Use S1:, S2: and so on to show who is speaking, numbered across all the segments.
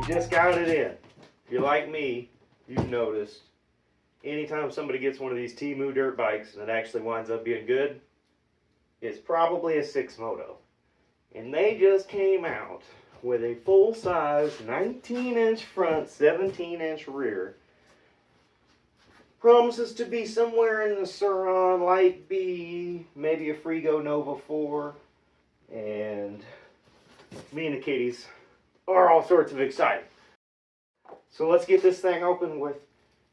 S1: We just got it in. If you're like me, you've noticed anytime somebody gets one of these Temu dirt bikes and it actually winds up being good, it's probably a 6 Moto. And they just came out with a full-size 19-inch front, 17-inch rear. Promises to be somewhere in the Suron Light B, maybe a Frigo Nova 4. And me and the kiddies are all sorts of excited. So let's get this thing open with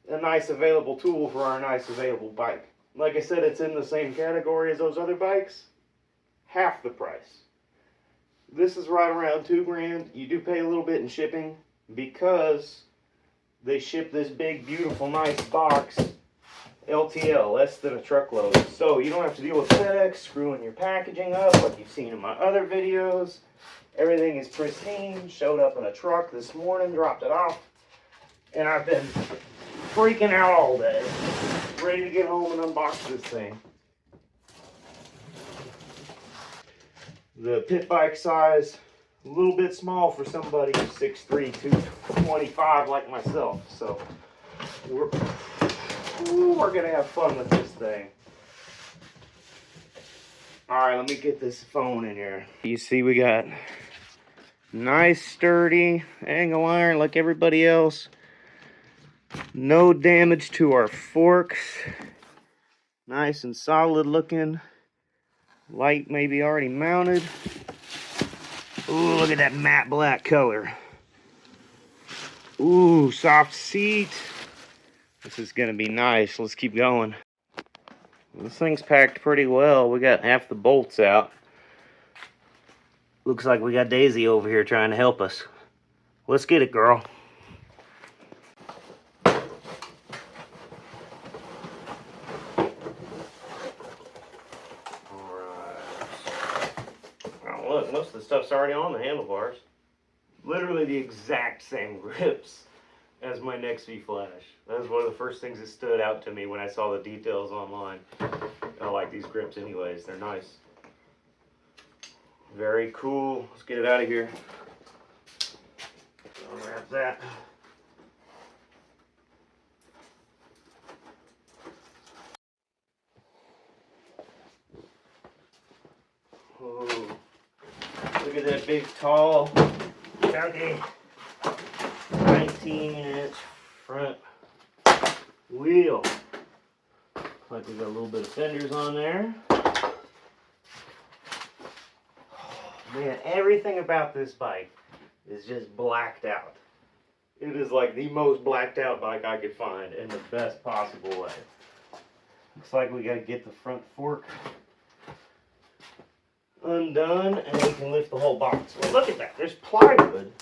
S1: a nice available tool for our nice available bike. Like I said, it's in the same category as those other bikes. Half the price. This is right around $2,000. You do pay a little bit in shipping because they ship this big, beautiful, nice box, LTL, less than a truckload. So you don't have to deal with FedEx screwing your packaging up like you've seen in my other videos. Everything is pristine. Showed up in a truck this morning, dropped it off, and I've been freaking out all day, ready to get home and unbox this thing. The pit bike size, a little bit small for somebody who's 6'3", 225 like myself. So we're gonna have fun with this thing. All right, let me get this phone in here. You see we got nice sturdy angle iron like everybody else. No damage to our forks. Nice and solid looking. Light maybe already mounted. Ooh, look at that matte black color. Ooh, soft seat. This is gonna be nice. Let's keep going. This thing's packed pretty well. We got half the bolts out. Looks like we got Daisy over here trying to help us. Let's get it, girl. Look, most of the stuff's already on the handlebars. Literally the exact same grips as my Nextv Flash. That was one of the first things that stood out to me when I saw the details online. I like these grips anyways, they're nice. Very cool. Let's get it out of here. Unwrap that. Oh. Look at that big, tall, chunky 19-inch front wheel. Like we got a little bit of fenders on there. Man, everything about this bike is just blacked out. It is like the most blacked out bike I could find in the best possible way. Looks like we got to get the front fork undone and we can lift the whole box. Well, look at that. There's plywood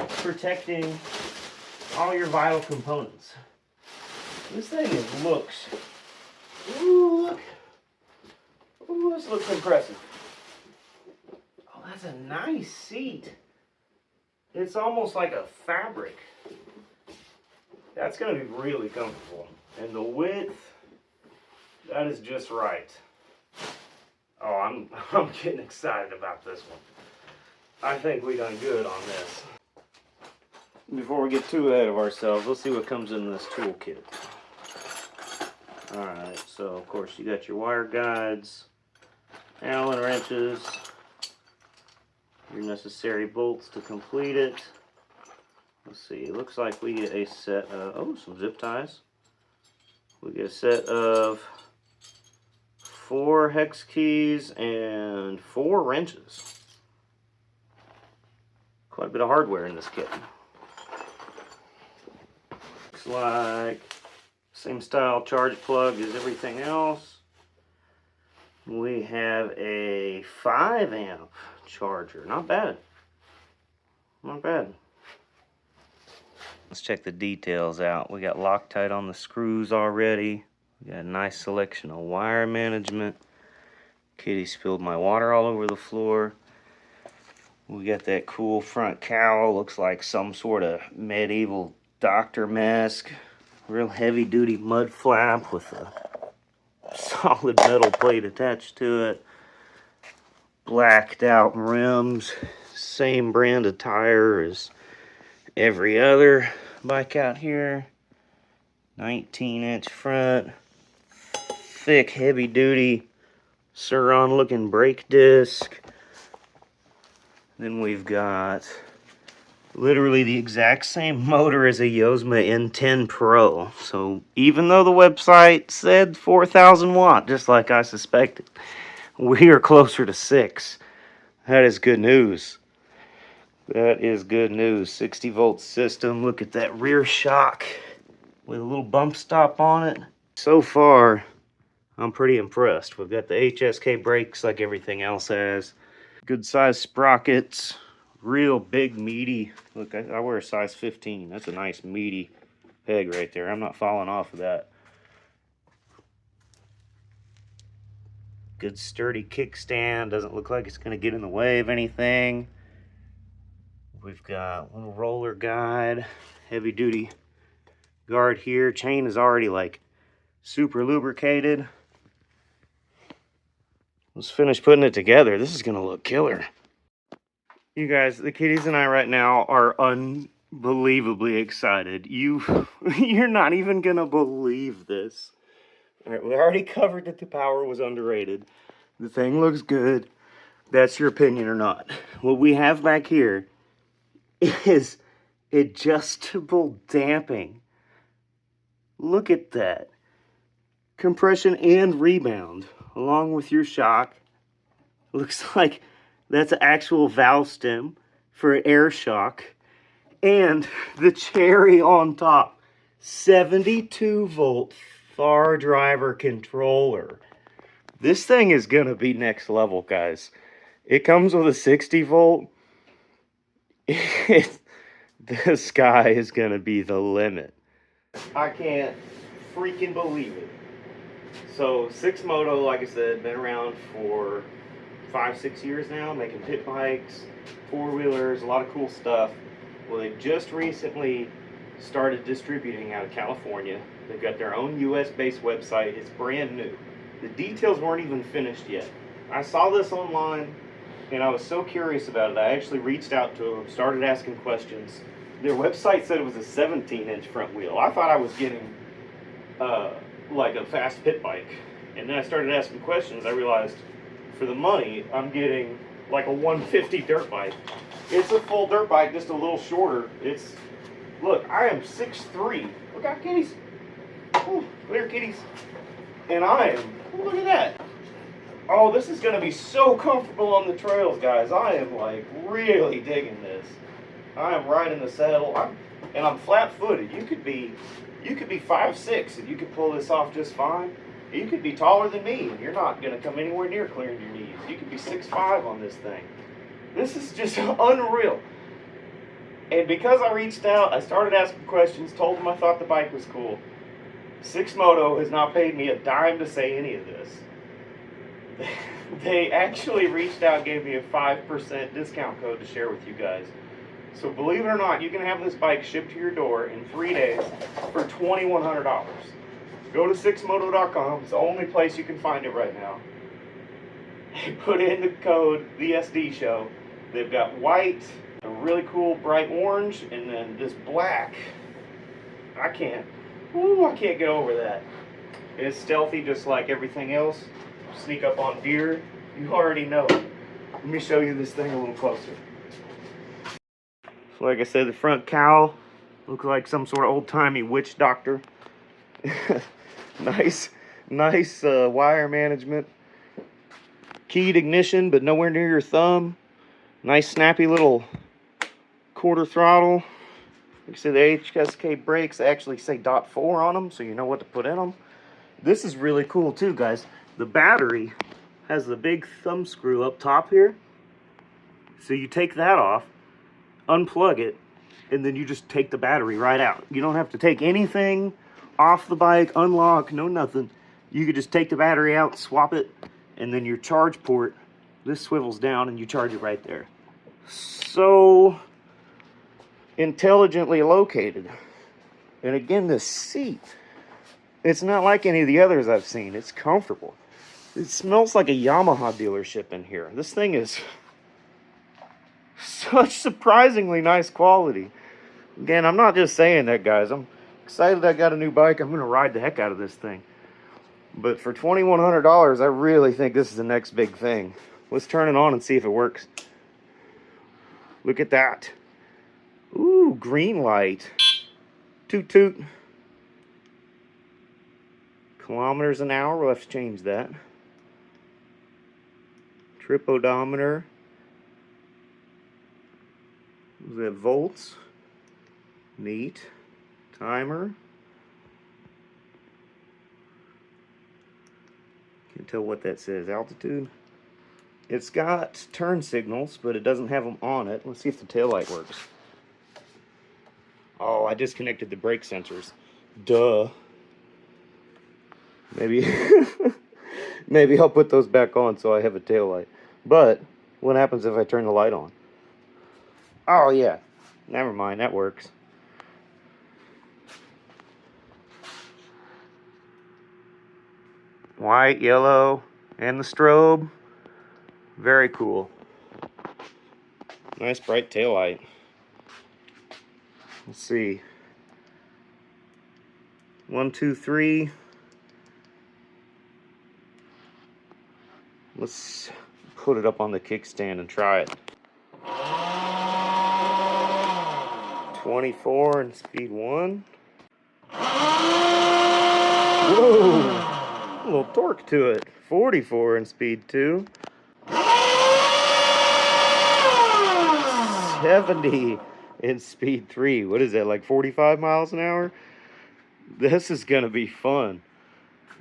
S1: protecting all your vital components. This thing looks, ooh, look. Ooh, this looks impressive. Oh, that's a nice seat. It's almost like a fabric. That's going to be really comfortable. And the width, that is just right. Oh, I'm getting excited about this one. I think we done good on this. Before we get too ahead of ourselves, let's see what comes in this toolkit. Alright, so of course you got your wire guides, Allen wrenches, your necessary bolts to complete it. Let's see, it looks like we get a set of, oh, some zip ties. We get a set of 4 hex keys and 4 wrenches. Quite a bit of hardware in this kit. Looks like same style charge plug as everything else. We have a 5 amp charger. Not bad. Not bad. Let's check the details out. We got Loctite on the screws already. We got a nice selection of wire management. Kitty spilled my water all over the floor. We got that cool front cowl. Looks like some sort of medieval doctor mask. Real heavy duty mud flap with a solid metal plate attached to it. Blacked out rims. Same brand of tire as every other bike out here. 19-inch front, thick, heavy-duty Sur-Ron-looking brake disc. Then we've got literally the exact same motor as a Yosma N10 Pro. So even though the website said 4,000 watt, just like I suspected, we are closer to 6. That is good news. That is good news. 60 volt system. Look at that rear shock with a little bump stop on it. So far, I'm pretty impressed. We've got the HSK brakes like everything else has. Good size sprockets. Real big, meaty. Look, I wear a size 15. That's a nice, meaty peg right there. I'm not falling off of that. Good, sturdy kickstand. Doesn't look like it's going to get in the way of anything. We've got a little roller guide. Heavy-duty guard here. Chain is already, like, super lubricated. Let's finish putting it together. This is going to look killer. You guys, the kitties and I right now are unbelievably excited. You're not even going to believe this. All right, we already covered that the power was underrated. The thing looks good. That's your opinion or not. What we have back here is adjustable damping. Look at that. Compression and rebound, along with your shock. Looks like that's an actual valve stem for an air shock. And the cherry on top, 72 volt far driver controller. This thing is going to be next level, guys. It comes with a 60 volt. The sky is going to be the limit. I can't freaking believe it. So, Moto, like I said, been around for 5-6 years now, making pit bikes, four-wheelers, a lot of cool stuff. Well, they just recently started distributing out of California. They've got their own US-based website. It's brand new. The details weren't even finished yet. I saw this online, and I was so curious about it. I actually reached out to them, started asking questions. Their website said it was a 17-inch front wheel. I thought I was getting like a fast pit bike. And then I started asking questions. I realized for the money, I'm getting like a 150 dirt bike. It's a full dirt bike, just a little shorter. Look, I am 6'3". Look out, kitties. Ooh, there, kitties. And look at that. Oh, this is going to be so comfortable on the trails, guys. I am like really digging this. I am right in the saddle. I'm flat-footed. You could be 5'6", and you could pull this off just fine. You could be taller than me, and you're not going to come anywhere near clearing your knees. You could be 6'5" on this thing. This is just unreal. And because I reached out, I started asking questions, told them I thought the bike was cool. Moto has not paid me a dime to say any of this. They actually reached out and gave me a 5% discount code to share with you guys. So believe it or not, you can have this bike shipped to your door in 3 days for $2,100. Go to 6moto.com. It's the only place you can find it right now. Put in the code TheSD Show. They've got white, a really cool bright orange, and then this black. I can't get over that. It's stealthy just like everything else. Sneak up on deer. You already know. Let me show you this thing a little closer. So like I said, the front cowl looks like some sort of old-timey witch doctor. nice wire management. Keyed ignition, but nowhere near your thumb. Nice snappy little quarter throttle. Like I said, the HSK brakes actually say .4 on them, so you know what to put in them. This is really cool too, guys. The battery has the big thumb screw up top here. So you take that off, unplug it, and then you just take the battery right out. You don't have to take anything off the bike, unlock, no nothing. You could just take the battery out, swap it, and then your charge port, this swivels down and you charge it right there. So intelligently located. And again, the seat, it's not like any of the others I've seen. It's comfortable. It smells like a Yamaha dealership in here. This thing is such surprisingly nice quality. Again, I'm not just saying that, guys. I'm excited I got a new bike. I'm going to ride the heck out of this thing. But for $2,100, I really think this is the next big thing. Let's turn it on and see if it works. Look at that. Ooh, green light. Toot toot. Kilometers an hour, we'll have to change that. Trip odometer. Is that volts? Neat. Timer. Can't tell what that says. Altitude. It's got turn signals, but it doesn't have them on it. Let's see if the taillight works. Oh, I disconnected the brake sensors. Duh. Maybe maybe I'll put those back on so I have a taillight. But what happens if I turn the light on? Oh yeah. Never mind, that works. White, yellow, and the strobe. Very cool. Nice bright taillight. Let's see. 1, 2, 3. Let's put it up on the kickstand and try it. 24 and speed 1. Whoa! A little torque to it. 44 and speed 2. 70 in speed 3. What is that, like 45 miles an hour? This is gonna be fun.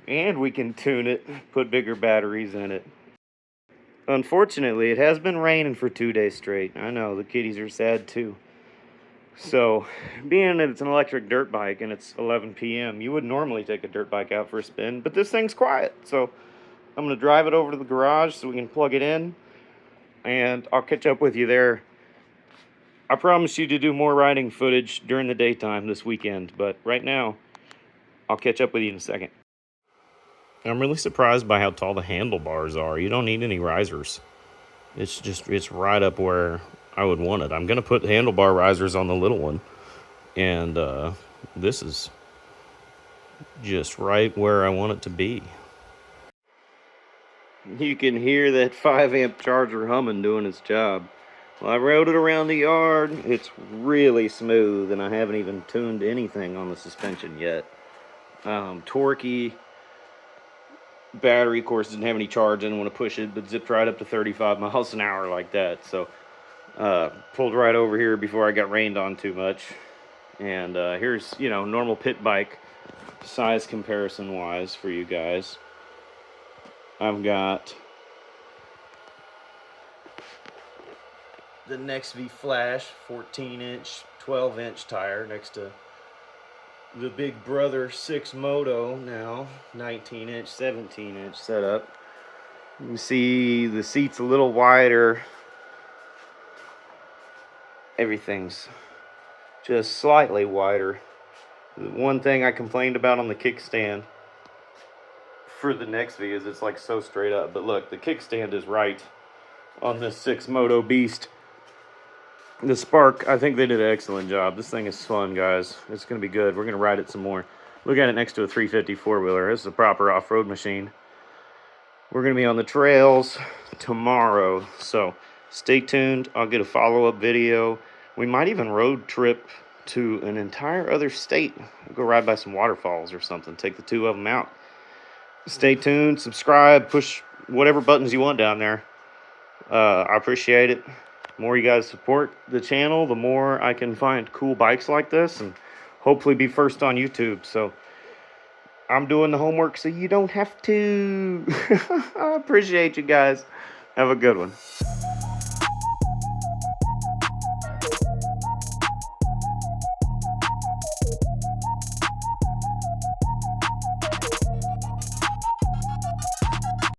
S1: And we can tune it, put bigger batteries in it. Unfortunately, it has been raining for 2 days straight. I know, the kitties are sad too. So, being that it's an electric dirt bike and it's 11 p.m., you would normally take a dirt bike out for a spin, but this thing's quiet. So, I'm going to drive it over to the garage so we can plug it in, and I'll catch up with you there. I promise you to do more riding footage during the daytime this weekend, but right now, I'll catch up with you in a second. I'm really surprised by how tall the handlebars are. You don't need any risers. It's right up where I would want it. I'm going to put handlebar risers on the little one. And this is just right where I want it to be. You can hear that 5-amp charger humming doing its job. Well, I rode it around the yard. It's really smooth, and I haven't even tuned anything on the suspension yet. Torquey. Battery, of course, didn't have any charge. I didn't want to push it, but zipped right up to 35 miles an hour like that. So, pulled right over here before I got rained on too much. And here's, normal pit bike size comparison wise for you guys. I've got the Next V Flash 14-inch, 12-inch tire next to the Big Brother 6 Moto now, 19-inch, 17-inch setup. You can see the seat's a little wider. Everything's just slightly wider. The one thing I complained about on the kickstand for the Next V is it's like so straight up. But look, the kickstand is right on this 6 Moto beast. The Sprk, I think they did an excellent job. This thing is fun, guys. It's going to be good. We're going to ride it some more. Look at it next to a 350 four-wheeler. This is a proper off-road machine. We're going to be on the trails tomorrow, so stay tuned. I'll get a follow-up video. We might even road trip to an entire other state. Go ride by some waterfalls or something. Take the 2 of them out. Stay tuned. Subscribe. Push whatever buttons you want down there. I appreciate it. The more you guys support the channel, the more I can find cool bikes like this and hopefully be first on YouTube. So I'm doing the homework so you don't have to. I appreciate you guys. Have a good one.